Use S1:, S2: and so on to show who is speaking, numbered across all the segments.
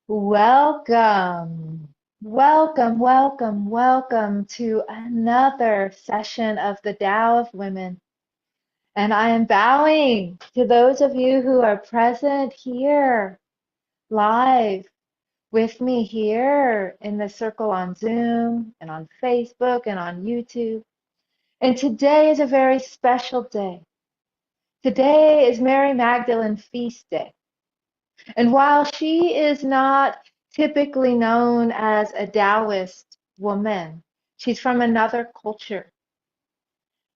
S1: Welcome, welcome to another session of the Tao of Women. And I am bowing to those of you who are present here, live with me here in the circle on Zoom and on Facebook and on YouTube. And today is a very special day. Today is Mary Magdalene feast day. And while she is not typically known as a Taoist woman, she's from another culture.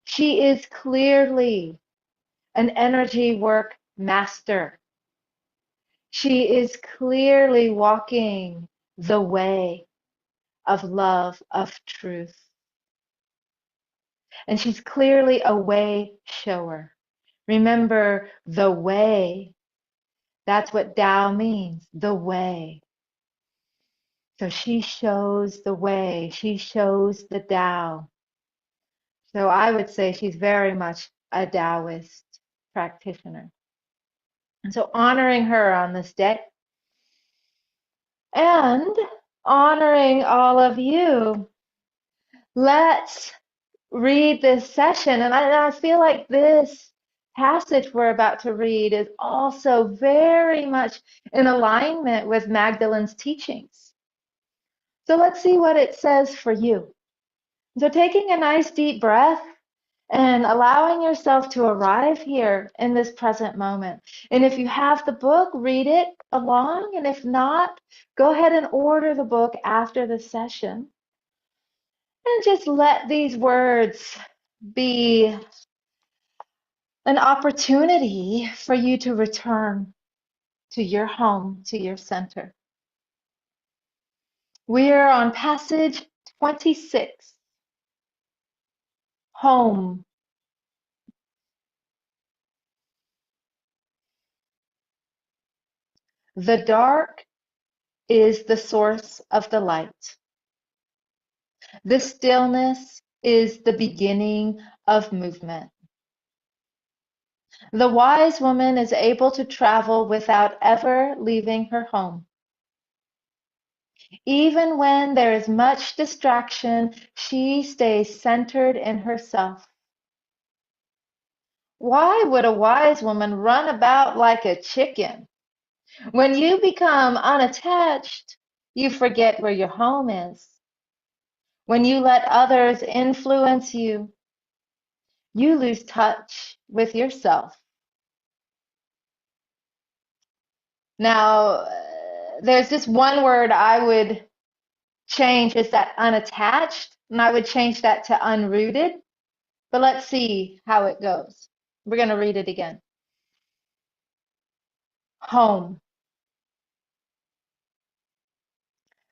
S1: She is clearly an energy work master. She is clearly walking the way of love, of truth. And she's clearly a way shower. Remember, the way. That's what Tao means, the way. So she shows the way, she shows the Tao. So I would say she's very much a Taoist practitioner. And so honoring her on this day and honoring all of you, let's read this session. And I feel like this passage we're about to read is also very much in alignment with Magdalene's teachings. So let's see what it says for you. So taking a nice deep breath and allowing yourself to arrive here in this present moment. And if you have the book, read it along. And if not, go ahead and order the book after the session. And just let these words be an opportunity for you to return to your home, to your center. We are on passage 26, home. The dark is the source of the light. The stillness is the beginning of movement. The wise woman is able to travel without ever leaving her home. Even when there is much distraction, she stays centered in herself. Why would a wise woman run about like a chicken? When you become unattached, you forget where your home is. When you let others influence you, you lose touch with yourself. Now, there's just one word I would change is that unattached, and I would change that to unrooted. But let's see how it goes. We're going to read it again. Home.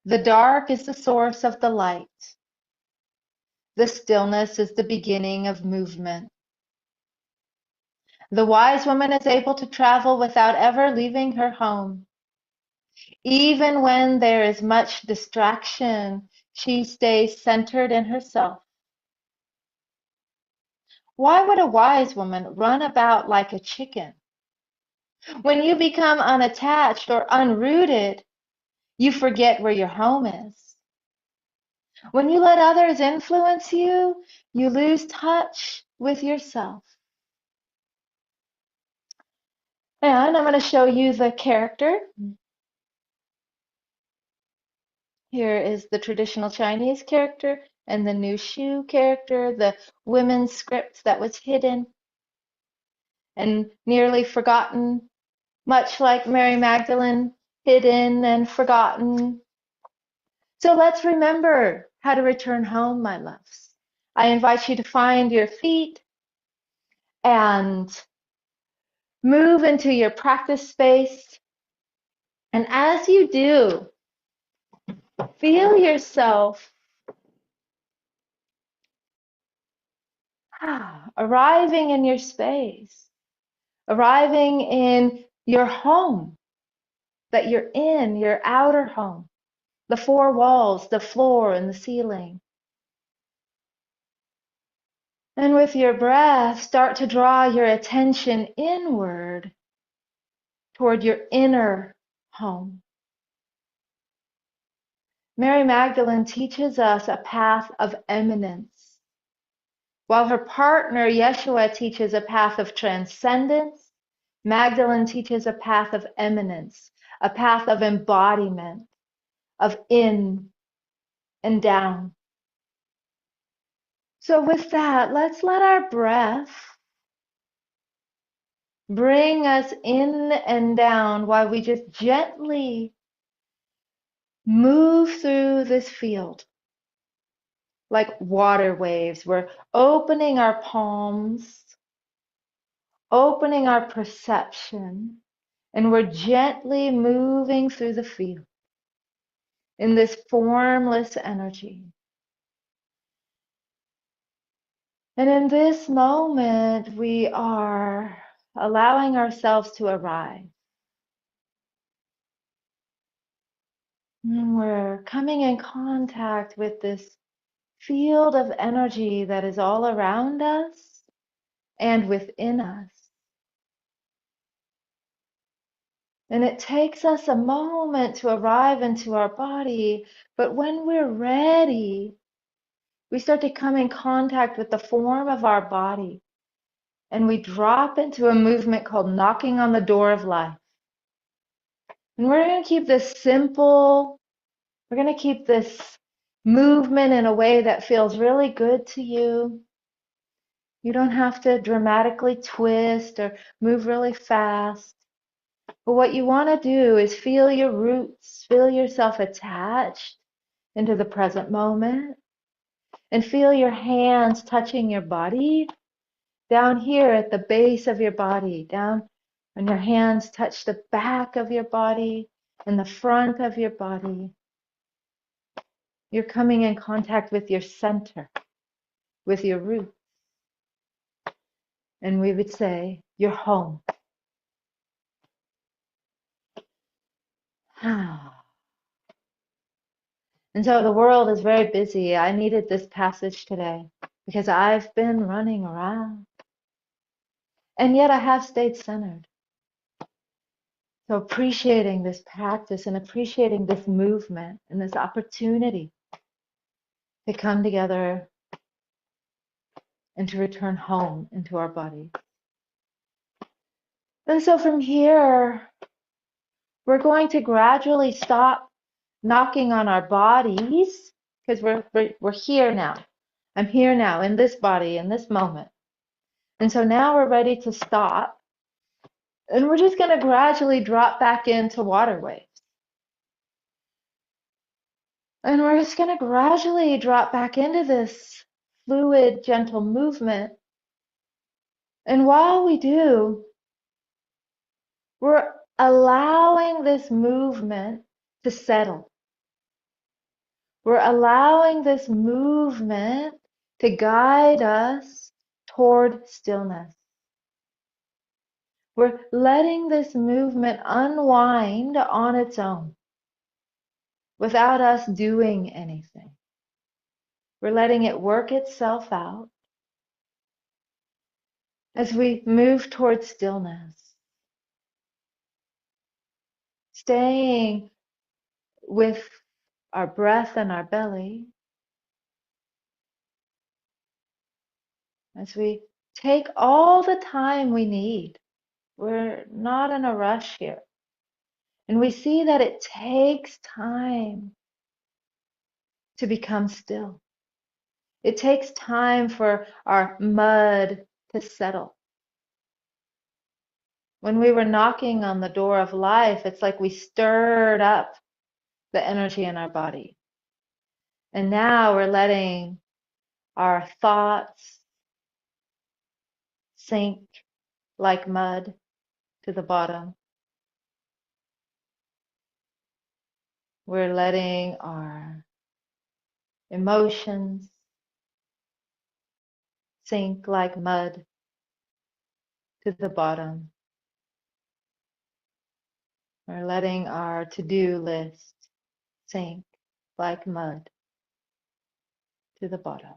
S1: The dark is the source of the light. The stillness is the beginning of movement. The wise woman is able to travel without ever leaving her home. Even when there is much distraction, she stays centered in herself. Why would a wise woman run about like a chicken? When you become unattached or unrooted, you forget where your home is. When you let others influence you, you lose touch with yourself. And I'm going to show you the character. Here is the traditional Chinese character and the new Shu character, the women's script that was hidden and nearly forgotten, much like Mary Magdalene, hidden and forgotten. So let's remember how to return home, my loves. I invite you to find your feet and move into your practice space. And as you do, feel yourself arriving in your space, arriving in your home that you're in, your outer home, the four walls, the floor, and the ceiling. And with your breath, start to draw your attention inward toward your inner home. Mary Magdalene teaches us a path of eminence, while her partner Yeshua teaches a path of transcendence. Magdalene teaches a path of eminence, a path of embodiment, of in and down. So with that, let's let our breath bring us in and down while we just gently move through this field like water waves. We're opening our palms, opening our perception, and we're gently moving through the field in this formless energy. And in this moment, we are allowing ourselves to arrive. And we're coming in contact with this field of energy that is all around us and within us. And it takes us a moment to arrive into our body, but when we're ready, we start to come in contact with the form of our body, and we drop into a movement called knocking on the door of life. And we're going to keep this simple. We're going to keep this movement in a way that feels really good to you. You don't have to dramatically twist or move really fast. But what you want to do is feel your roots, feel yourself attached into the present moment, and feel your hands touching your body down here at the base of your body, down when your hands touch the back of your body and the front of your body. You're coming in contact with your center, with your root. And we would say, you're home. And so the world is very busy. I needed this passage today because I've been running around. And yet I have stayed centered. So appreciating this practice and appreciating this movement and this opportunity to come together and to return home into our body. And so from here, we're going to gradually stop knocking on our bodies because we're here now. I'm here now in this body, in this moment. And so now we're ready to stop. And we're just going to gradually drop back into water waves. And we're just going to gradually drop back into this fluid, gentle movement. And while we do, we're allowing this movement to settle. We're allowing this movement to guide us toward stillness. We're letting this movement unwind on its own without us doing anything. We're letting it work itself out as we move towards stillness, staying with our breath and our belly as we take all the time we need. We're not in a rush here. And we see that it takes time to become still. It takes time for our mud to settle. When we were knocking on the door of life, it's like we stirred up the energy in our body. And now we're letting our thoughts sink like mud to the bottom. We're letting our emotions sink like mud to the bottom. We're letting our to-do list sink like mud to the bottom.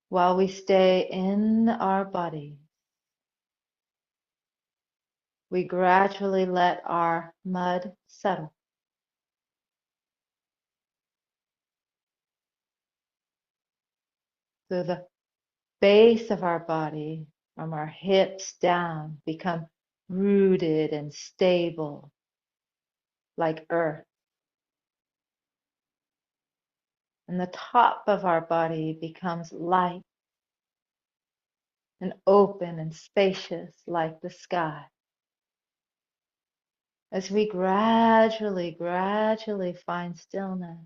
S1: While we stay in our body, we gradually let our mud settle. So the base of our body, from our hips down, become rooted and stable like earth. And the top of our body becomes light and open and spacious like the sky. As we gradually find stillness.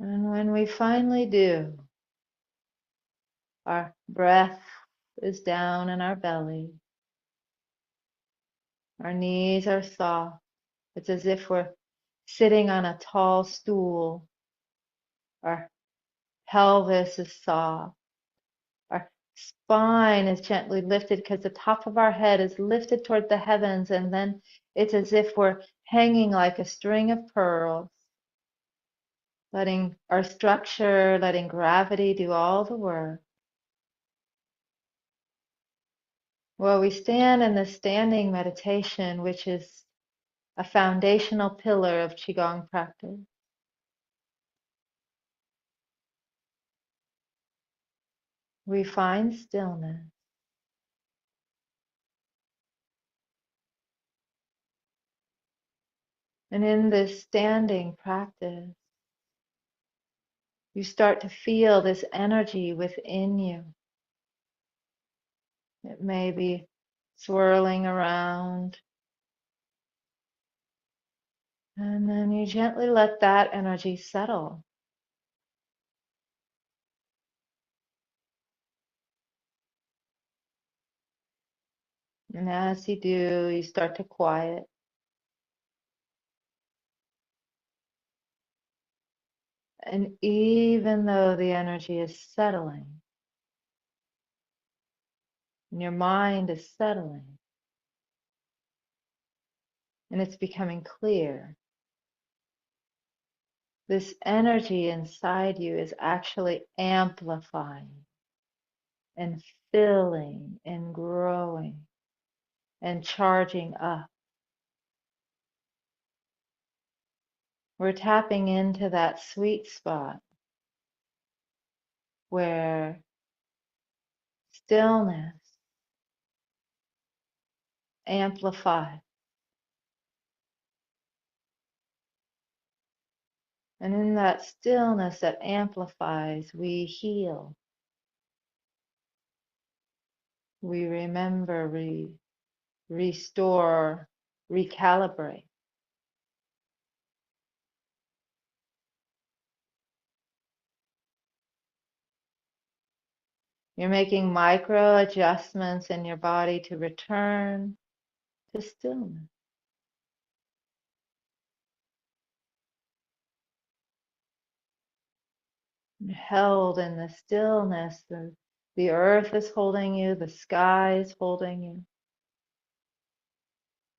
S1: And when we finally do, our breath is down in our belly. Our knees are soft. It's as if we're sitting on a tall stool. Our pelvis is soft. Our spine is gently lifted because the top of our head is lifted toward the heavens, and then it's as if we're hanging like a string of pearls, letting our structure, letting gravity do all the work. Well, we stand in the standing meditation, which is a foundational pillar of Qigong practice. We find stillness. And in this standing practice, you start to feel this energy within you. It may be swirling around. And then you gently let that energy settle. And as you do, you start to quiet. And even though the energy is settling, and your mind is settling, and it's becoming clear, this energy inside you is actually amplifying and filling and growing and charging up. We're tapping into that sweet spot where stillness amplifies. And in that stillness that amplifies, we heal. We remember, restore, recalibrate. You're making micro adjustments in your body to return to stillness. You're held in the stillness. The earth is holding you, the sky is holding you.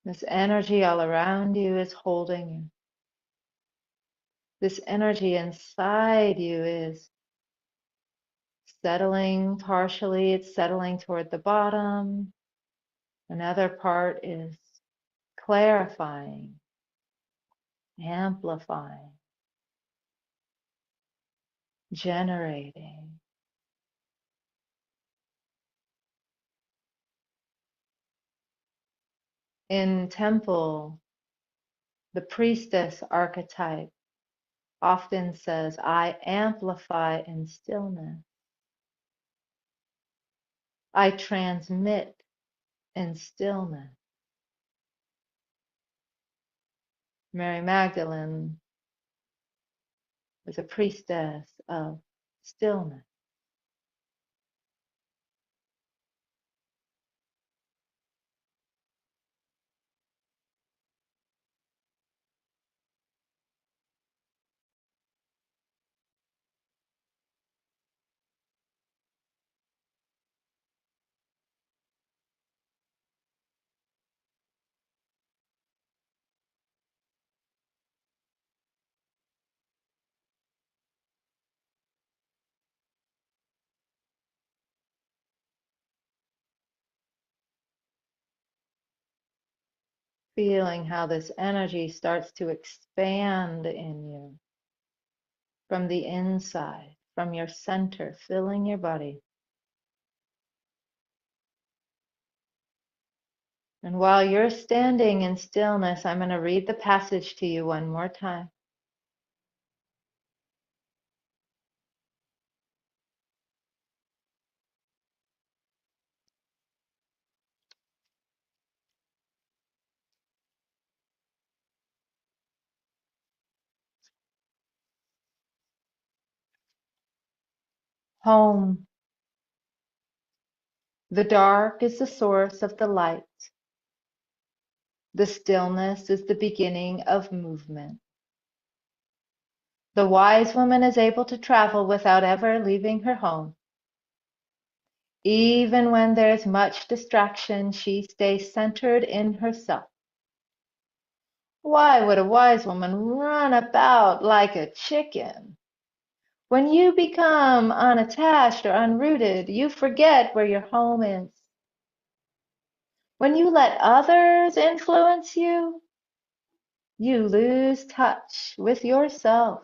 S1: This energy all around you is holding you. This energy inside you is settling partially, it's settling toward the bottom. Another part is clarifying, amplifying, generating. In temple, the priestess archetype often says, I amplify in stillness. I transmit in stillness. Mary Magdalene was a priestess of stillness. Feeling how this energy starts to expand in you. from the inside, from your center, filling your body. And while you're standing in stillness, I'm going to read the passage to you one more time. Home. The dark is the source of the light. The stillness is the beginning of movement. The wise woman is able to travel without ever leaving her home. Even when there's much distraction, she stays centered in herself. Why would a wise woman run about like a chicken? When you become unattached or unrooted, you forget where your home is. When you let others influence you, you lose touch with yourself.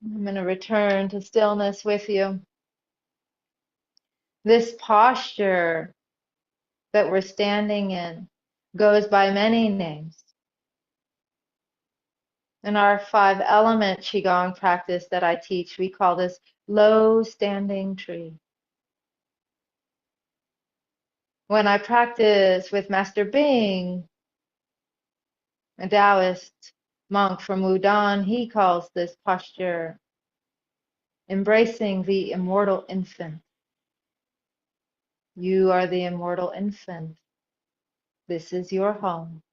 S1: I'm going to return to stillness with you. This posture that we're standing in goes by many names. In our 5-element Qigong practice that I teach, we call this low standing tree. When I practice with Master Bing, a Taoist monk from Wudan, he calls this posture embracing the immortal infant. You are the immortal infant. This is your home.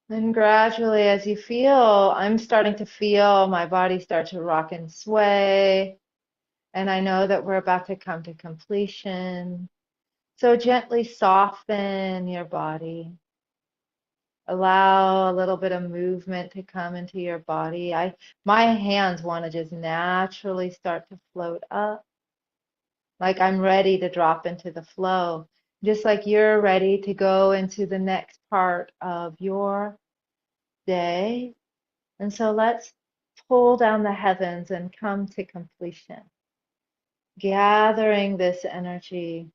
S1: And gradually, as you feel, I'm starting to feel my body start to rock and sway. And I know that we're about to come to completion. So gently soften your body. Allow a little bit of movement to come into your body. My hands want to just naturally start to float up, like I'm ready to drop into the flow, just like you're ready to go into the next part of your day. And so let's pull down the heavens and come to completion, gathering this energy,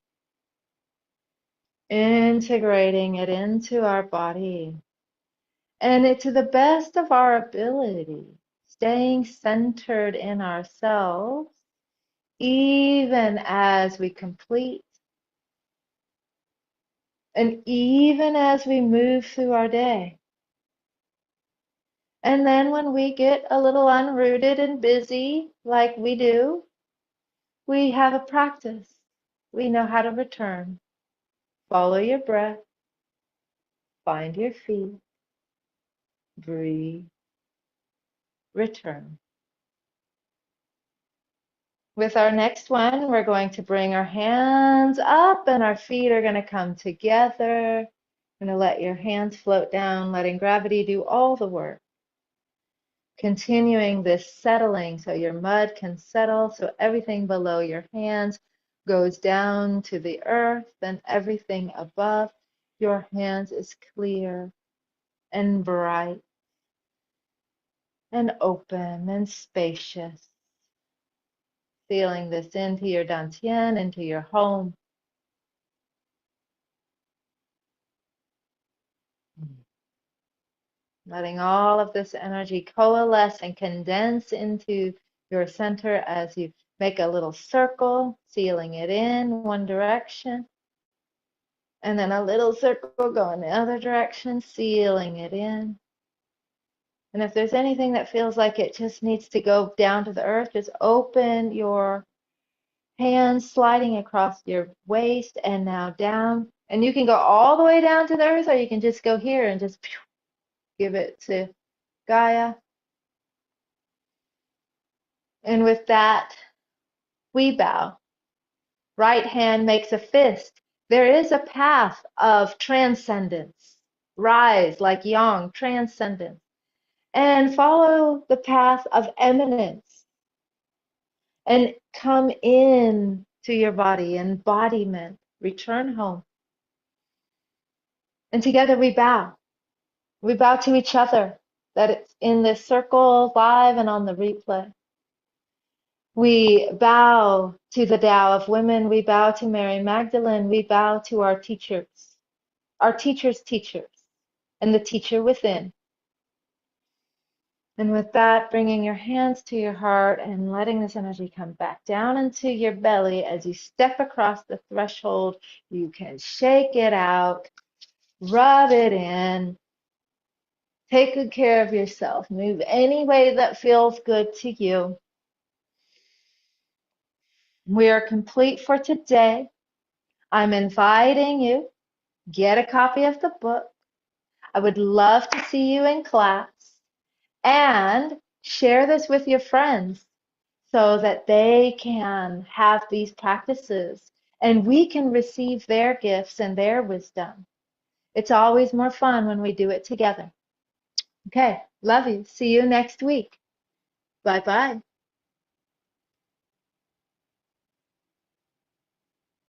S1: integrating it into our body, and it to the best of our ability, staying centered in ourselves, even as we complete, and even as we move through our day. And then when we get a little unrooted and busy, like we do, we have a practice. We know how to return. Follow your breath, find your feet, breathe, return. With our next one, we're going to bring our hands up and our feet are going to come together. Going to let your hands float down, letting gravity do all the work. Continuing this settling so your mud can settle, so everything below your hands goes down to the earth, and everything above your hands is clear and bright and open and spacious. Feeling this into your dantian, into your home. Letting all of this energy coalesce and condense into your center as you make a little circle, sealing it in one direction. And then a little circle going the other direction, sealing it in. And if there's anything that feels like it just needs to go down to the earth, just open your hands, sliding across your waist and now down. And you can go all the way down to the earth, or you can just go here and just give it to Gaia. And with that, we bow Right hand makes a fist. There is a path of transcendence. Rise like yang, transcendence. And follow the path of eminence and come in to your body, embodiment. Return home. And together we bow. We bow to each other, that it's in this circle, live and on the replay. We bow to the Tao of Women. We bow to Mary Magdalene. We bow to our teachers' teachers, and the teacher within. And with that, bringing your hands to your heart and letting this energy come back down into your belly as you step across the threshold. You can shake it out, rub it in, take good care of yourself. Move any way that feels good to you. We are complete for today. I'm inviting you, get a copy of the book. I would love to see you in class and share this with your friends so that they can have these practices and we can receive their gifts and their wisdom. It's always more fun when we do it together. Okay, love you. See you next week. Bye-bye.